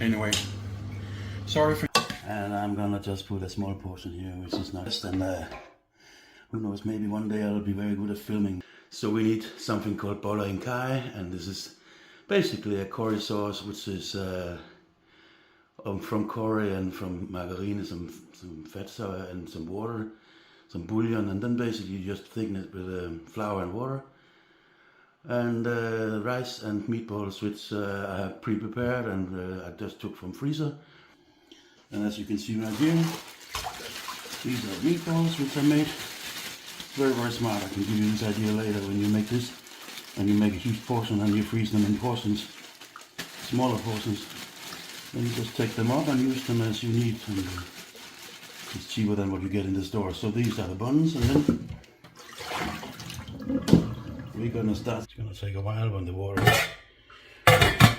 Anyway, sorry for... And I'm gonna just put a small portion here, which is nice, and who knows, maybe one day I'll be very good at filming. So we need something called Boller and Karry, and this is basically a curry sauce, which is from curry and from margarine, some fat sour and some water, some bouillon, and then basically you just thicken it with flour and water. And rice and meatballs, which I have pre-prepared and I just took from freezer. And as you can see right here, these are meatballs which I made. Very, very smart. I can give you this idea later when you make this. And you make a huge portion and you freeze them in portions, smaller portions. Then you just take them up and use them as you need. And it's cheaper than what you get in the store. So these are the buns, and then we're gonna start. It's gonna take a while when the water,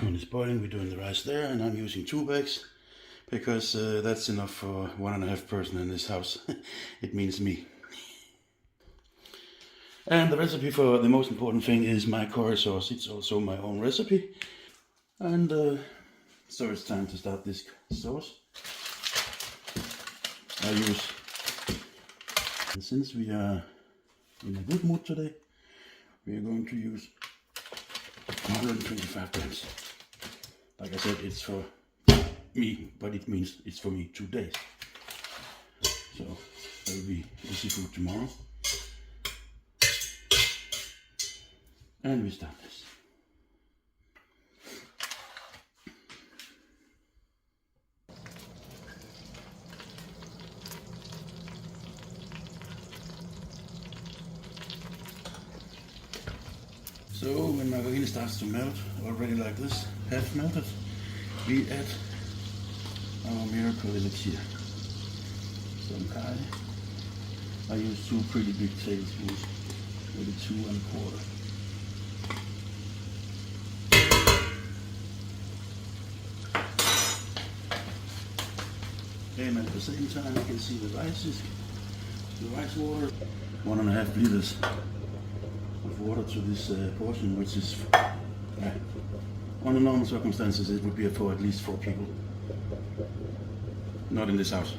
when it's boiling. We're doing the rice there, and I'm using 2 bags because that's enough for 1.5 person in this house. It means me. And the recipe for the most important thing is my curry sauce. It's also my own recipe. And so it's time to start this sauce. I use, and since we are in a good mood today, we are going to use 125 grams. Like I said, it's for me, but it means it's for me 2 days. So it will be easy food tomorrow. And we start this. So when margarine starts to melt, already like this, half melted, we add our miracle elixir. Some Karry. I use 2 pretty big tablespoons, maybe 2¼ And at the same time you can see the rice water, 1.5 liters of water to this portion, which is, under normal circumstances it would be for at least 4 people. Not in this house.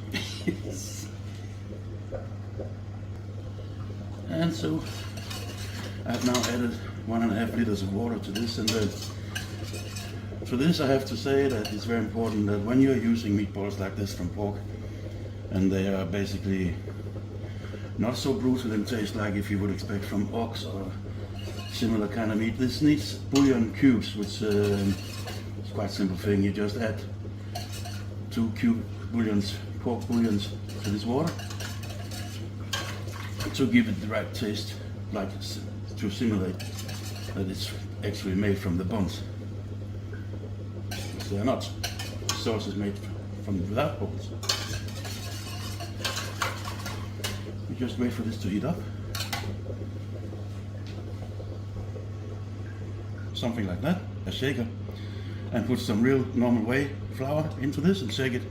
And so I've now added 1.5 liters of water to this, and for this I have to say that it's very important that when you're using meatballs like this from pork, and they are basically not so brutal in taste like if you would expect from ox or similar kind of meat, this needs bouillon cubes, which is quite a simple thing. You just add 2 cube bouillons, pork bouillons, to this water to give it the right taste, like to simulate that it's actually made from the bones. They are not sauces made from without bones. We just wait for this to heat up. Something like that, a shaker, and put some real normal whey flour into this and shake it.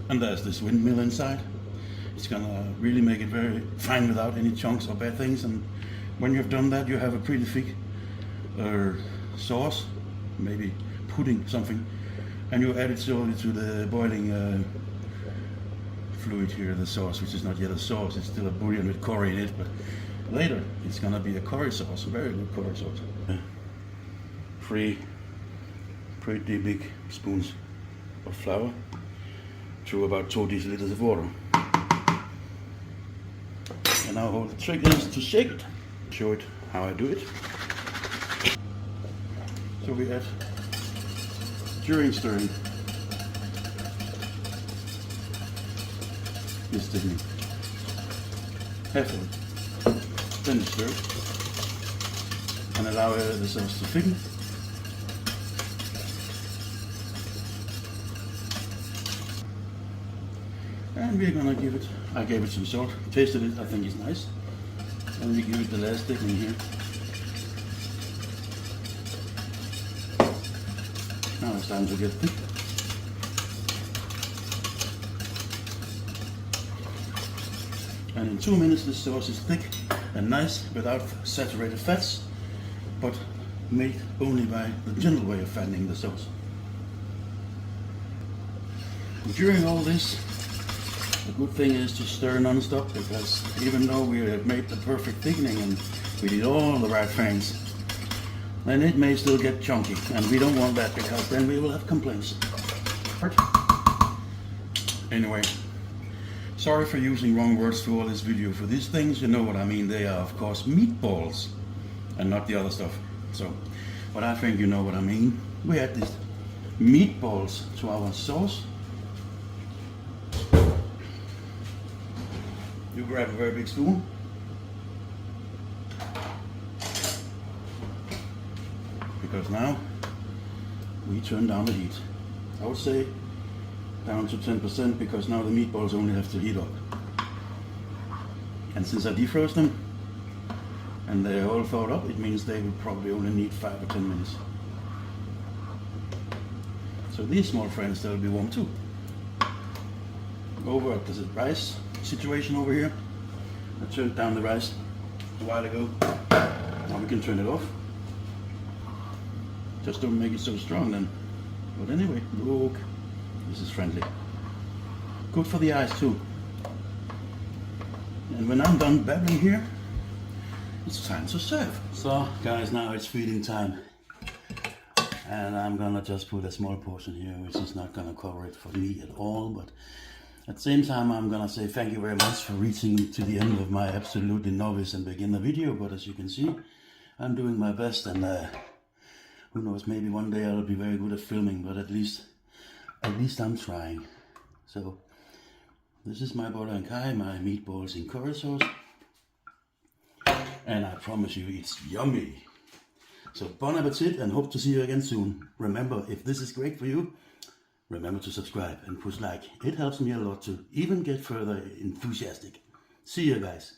And there's this windmill inside. It's gonna really make it very fine without any chunks or bad things. And when you've done that, you have a pretty thick sauce, maybe pudding, something, and you add it slowly to the boiling fluid here, the sauce, which is not yet a sauce, it's still a bouillon with curry in it, but later it's gonna be a curry sauce, a very good curry sauce. 3 pretty big spoons of flour to about 2 deciliters of water. And now all the trick is to shake it. Show it how I do it. So we add, during stirring, this thickening, half of it, then stir it, and allow the sauce to thicken. And we're gonna give it, I gave it some salt, tasted it, I think it's nice. And we give it the last thickening here. Now it's time to get thick. And in 2 minutes this sauce is thick and nice without saturated fats, but made only by the gentle way of fattening the sauce. During all this, the good thing is to stir non-stop, because even though we have made the perfect thickening and we did all the right things, then it may still get chunky, and we don't want that, because then we will have complaints. Anyway, sorry for using wrong words through all this video. For these things, you know what I mean. They are, of course, meatballs and not the other stuff. So, but I think you know what I mean. We add these meatballs to our sauce. You grab a very big spoon. Because now we turn down the heat. I would say down to 10%, because now the meatballs only have to heat up. And since I defrost them and they're all thawed up, it means they will probably only need 5 or 10 minutes. So these small friends, they'll be warm too. Over at the rice situation over here. I turned down the rice a while ago. Now we can turn it off. Just don't make it so strong then. But anyway, look, this is friendly. Good for the eyes too. And when I'm done babbling here, it's time to serve. So guys, now it's feeding time. And I'm gonna just put a small portion here, which is not gonna cover it for me at all, but at the same time I'm gonna say thank you very much for reaching to the end of my absolutely novice and beginner video. But as you can see, I'm doing my best, and who knows, maybe one day I'll be very good at filming, but at least I'm trying. So this is my Boller and Karry, my meatballs in curry sauce, and I promise you it's yummy. So bon appetit, and hope to see you again soon. Remember, if this is great for you, remember to subscribe and push like. It helps me a lot to even get further enthusiastic. See you guys.